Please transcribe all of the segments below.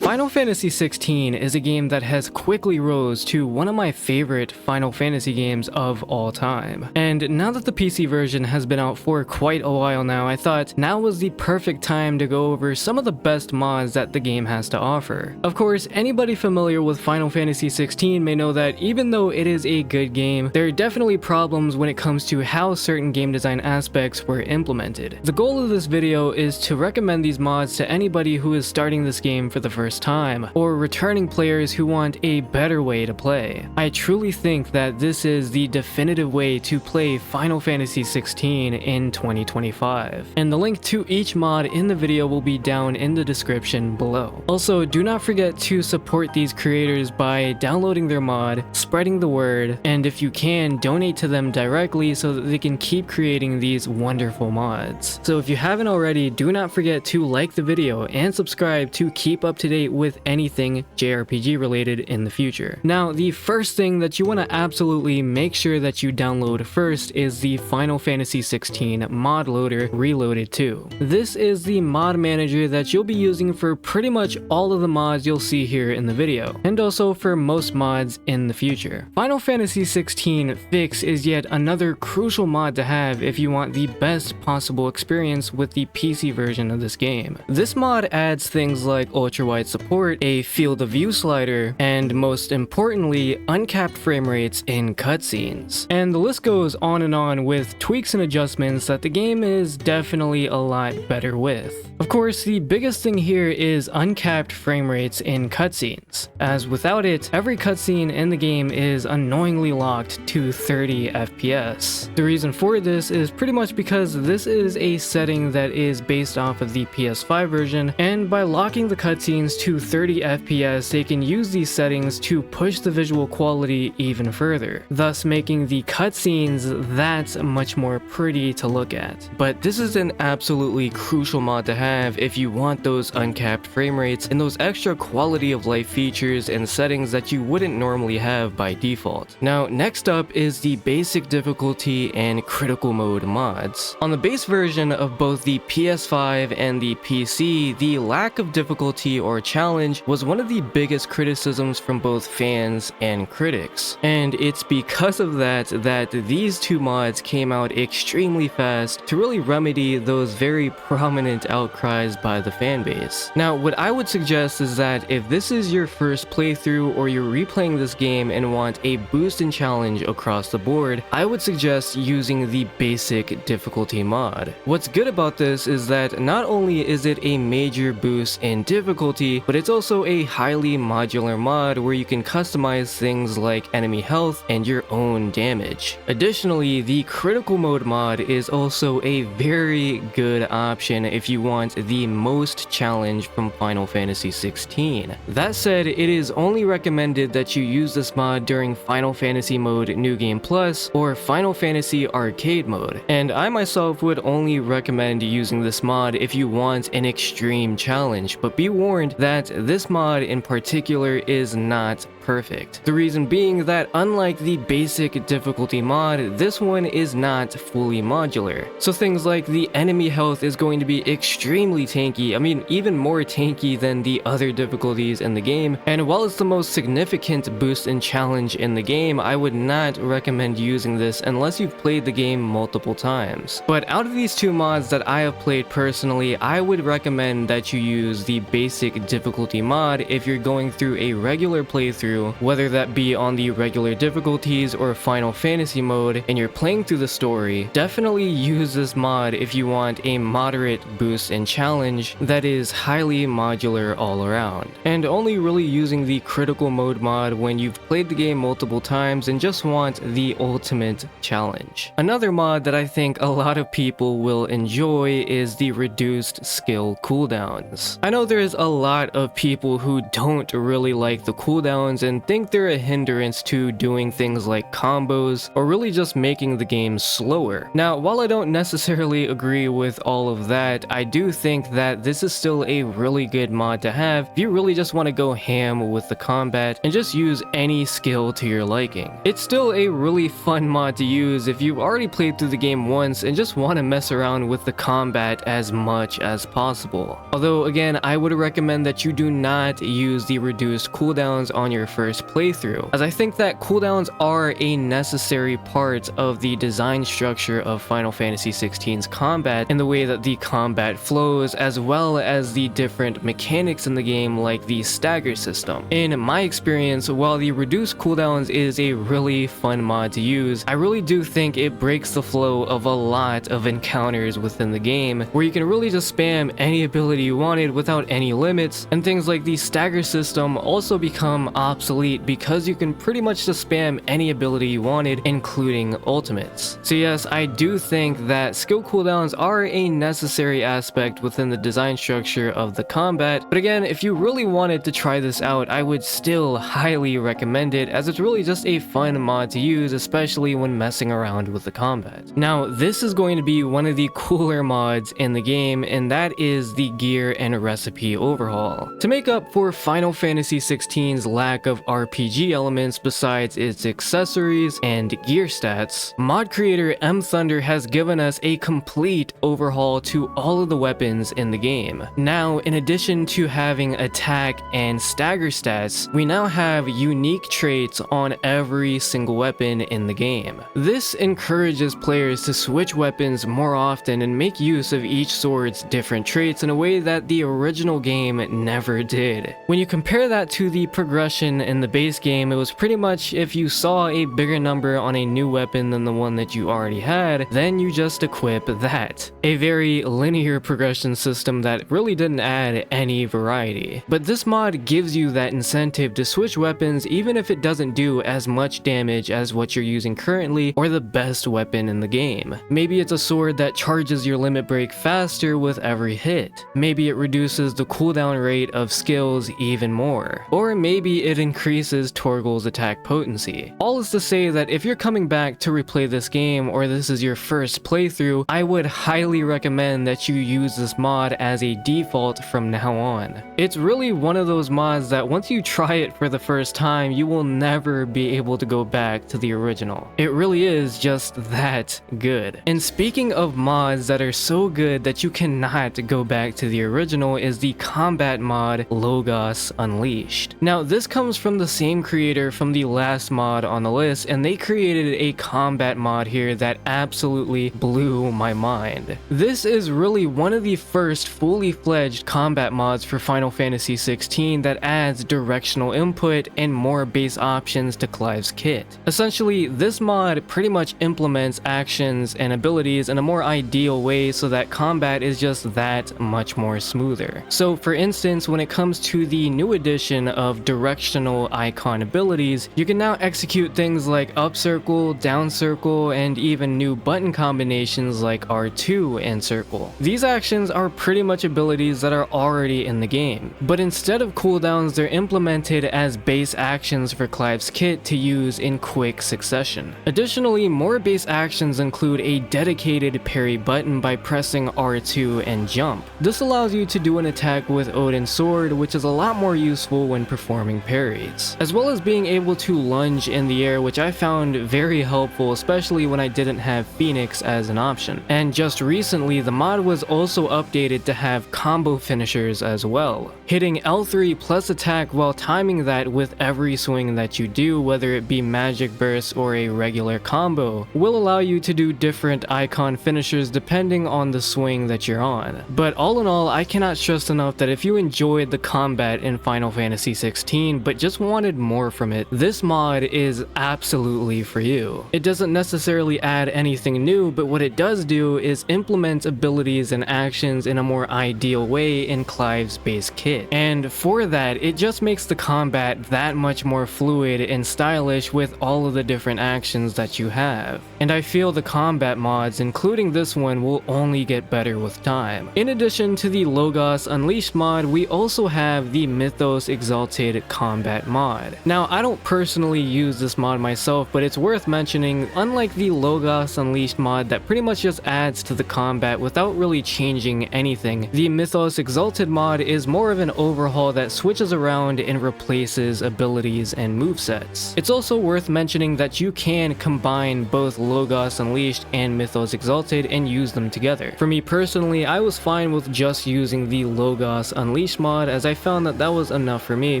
Final Fantasy XVI is a game that has quickly rose to one of my favorite Final Fantasy games of all time. And now that the PC version has been out for quite a while now, I thought now was the perfect time to go over some of the best mods that the game has to offer. Of course, anybody familiar with Final Fantasy XVI may know that even though it is a good game, there are definitely problems when it comes to how certain game design aspects were implemented. The goal of this video is to recommend these mods to anybody who is starting this game for the first time, or returning players who want a better way to play. I truly think that this is the definitive way to play Final Fantasy XVI in 2025, and the link to each mod in the video will be down in the description below. Also, do not forget to support these creators by downloading their mod, spreading the word, and if you can, donate to them directly so that they can keep creating these wonderful mods. So if you haven't already, do not forget to like the video and subscribe to keep up to date with anything JRPG related in the future. Now, the first thing that you want to absolutely make sure that you download first is the Final Fantasy XVI mod loader Reloaded 2. This is the mod manager that you'll be using for pretty much all of the mods you'll see here in the video, and also for most mods in the future. Final Fantasy XVI Fix is yet another crucial mod to have if you want the best possible experience with the PC version of this game. This mod adds things like ultra-wide support, a field of view slider, and most importantly, uncapped frame rates in cutscenes. And the list goes on and on with tweaks and adjustments that the game is definitely a lot better with. Of course, the biggest thing here is uncapped frame rates in cutscenes, as without it, every cutscene in the game is annoyingly locked to 30 FPS. The reason for this is pretty much because this is a setting that is based off of the PS5 version, and by locking the cutscenes to 30 FPS, they can use these settings to push the visual quality even further, thus making the cutscenes that much more pretty to look at. But this is an absolutely crucial mod to have if you want those uncapped frame rates and those extra quality of life features and settings that you wouldn't normally have by default. Now, next up is the basic difficulty and critical mode mods. On the base version of both the PS5 and the PC, the lack of difficulty or challenge was one of the biggest criticisms from both fans and critics. And it's because of that these two mods came out extremely fast to really remedy those very prominent outcries by the fanbase. Now, what I would suggest is that if this is your first playthrough or you're replaying this game and want a boost in challenge across the board, I would suggest using the basic difficulty mod. What's good about this is that not only is it a major boost in difficulty, but it's also a highly modular mod where you can customize things like enemy health and your own damage. Additionally, the critical mode mod is also a very good option if you want the most challenge from Final Fantasy XVI. That said, it is only recommended that you use this mod during Final Fantasy Mode New Game Plus or Final Fantasy Arcade Mode, and I myself would only recommend using this mod if you want an extreme challenge, but be warned that this mod in particular is not perfect. The reason being that unlike the basic difficulty mod, this one is not fully modular. So things like the enemy health is going to be extremely tanky, I mean even more tanky than the other difficulties in the game, and while it's the most significant boost in challenge in the game, I would not recommend using this unless you've played the game multiple times. But out of these two mods that I have played personally, I would recommend that you use the basic difficulty mod if you're going through a regular playthrough, whether that be on the regular difficulties or Final Fantasy mode, and you're playing through the story. Definitely use this mod if you want a moderate boost in challenge that is highly modular all around, and only really using the critical mode mod when you've played the game multiple times and just want the ultimate challenge. Another mod that I think a lot of people will enjoy is the reduced skill cooldowns. I know there's a lot of people who don't really like the cooldowns and think they're a hindrance to doing things like combos or really just making the game slower. Now, while I don't necessarily agree with all of that, I do think that this is still a really good mod to have if you really just want to go ham with the combat and just use any skill to your liking. It's still a really fun mod to use if you've already played through the game once and just want to mess around with the combat as much as possible. Although again, I would recommend that that you do not use the reduced cooldowns on your first playthrough, as I think that cooldowns are a necessary part of the design structure of Final Fantasy XVI's combat in the way that the combat flows, as well as the different mechanics in the game like the stagger system. In my experience, while the reduced cooldowns is a really fun mod to use, I really do think it breaks the flow of a lot of encounters within the game, where you can really just spam any ability you wanted without any limits, and things like the stagger system also become obsolete because you can pretty much just spam any ability you wanted, including ultimates. So yes, I do think that skill cooldowns are a necessary aspect within the design structure of the combat, but again, if you really wanted to try this out, I would still highly recommend it, as it's really just a fun mod to use, especially when messing around with the combat. Now, this is going to be one of the cooler mods in the game, and that is the gear and recipe overhaul. To make up for Final Fantasy XVI's lack of RPG elements besides its accessories and gear stats, mod creator M Thunder has given us a complete overhaul to all of the weapons in the game. Now, in addition to having attack and stagger stats, we now have unique traits on every single weapon in the game. This encourages players to switch weapons more often and make use of each sword's different traits in a way that the original game never did. When you compare that to the progression in the base game, it was pretty much if you saw a bigger number on a new weapon than the one that you already had, then you just equip that. A very linear progression system that really didn't add any variety. But this mod gives you that incentive to switch weapons even if it doesn't do as much damage as what you're using currently or the best weapon in the game. Maybe it's a sword that charges your limit break faster with every hit. Maybe it reduces the cooldown rate of skills even more. Or maybe it increases Torgal's attack potency. All is to say that if you're coming back to replay this game, or this is your first playthrough, I would highly recommend that you use this mod as a default from now on. It's really one of those mods that once you try it for the first time, you will never be able to go back to the original. It really is just that good. And speaking of mods that are so good that you cannot go back to the original, is the combat mod Logos Unleashed. Now, this comes from the same creator from the last mod on the list, and they created a combat mod here that absolutely blew my mind. This is really one of the first fully fledged combat mods for Final Fantasy XVI that adds directional input and more base options to Clive's kit. Essentially, this mod pretty much implements actions and abilities in a more ideal way so that combat is just that much more smoother. So for instance, when it comes to the new addition of directional icon abilities, you can now execute things like up circle, down circle, and even new button combinations like R2 and circle. These actions are pretty much abilities that are already in the game, but instead of cooldowns, they're implemented as base actions for Clive's kit to use in quick succession. Additionally, more base actions include a dedicated parry button by pressing R2 and jump. This allows you to do an attack with Odin's sword, which is a lot more useful when performing parries, as well as being able to lunge in the air, which I found very helpful, especially when I didn't have Phoenix as an option. And just recently, the mod was also updated to have combo finishers as well. Hitting L3 plus attack while timing that with every swing that you do, whether it be magic burst or a regular combo, will allow you to do different icon finishers depending on the swing that you're on. But all in all, I cannot stress enough that if you enjoyed the combat in Final Fantasy XVI but just wanted more from it, this mod is absolutely for you. It doesn't necessarily add anything new, but what it does do is implement abilities and actions in a more ideal way in Clive's base kit. And for that, it just makes the combat that much more fluid and stylish with all of the different actions that you have. And I feel the combat mods, including this one, will only get better with time. In addition to the Logos Unleashed mod, we also have the Mythos Exalted Combat mod. Now, I don't personally use this mod myself, but it's worth mentioning, unlike the Logos Unleashed mod that pretty much just adds to the combat without really changing anything, the Mythos Exalted mod is more of an overhaul that switches around and replaces abilities and movesets. It's also worth mentioning that you can combine both Logos Unleashed and Mythos Exalted and use them together. For me personally, I was fine with just using the Logos Unleashed Unleashed mod, as I found that that was enough for me,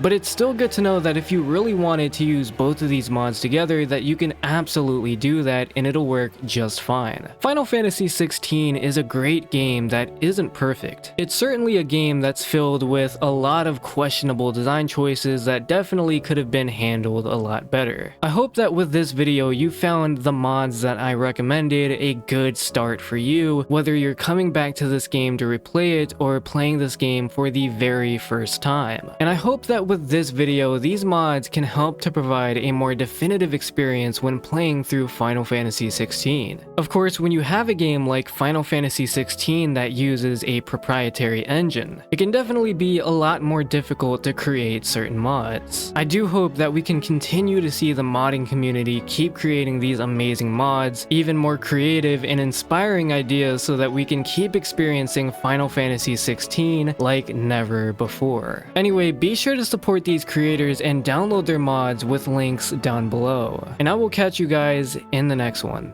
but it's still good to know that if you really wanted to use both of these mods together, that you can absolutely do that and it'll work just fine. Final Fantasy XVI is a great game that isn't perfect. It's certainly a game that's filled with a lot of questionable design choices that definitely could have been handled a lot better. I hope that with this video you found the mods that I recommended a good start for you, whether you're coming back to this game to replay it or playing this game for the very first time. And I hope that with this video these mods can help to provide a more definitive experience when playing through Final Fantasy XVI. Of course, when you have a game like Final Fantasy XVI that uses a proprietary engine, it can definitely be a lot more difficult to create certain mods. I do hope that we can continue to see the modding community keep creating these amazing mods, even more creative and inspiring ideas so that we can keep experiencing Final Fantasy XVI like never before. Anyway, be sure to support these creators and download their mods with links down below. And I will catch you guys in the next one.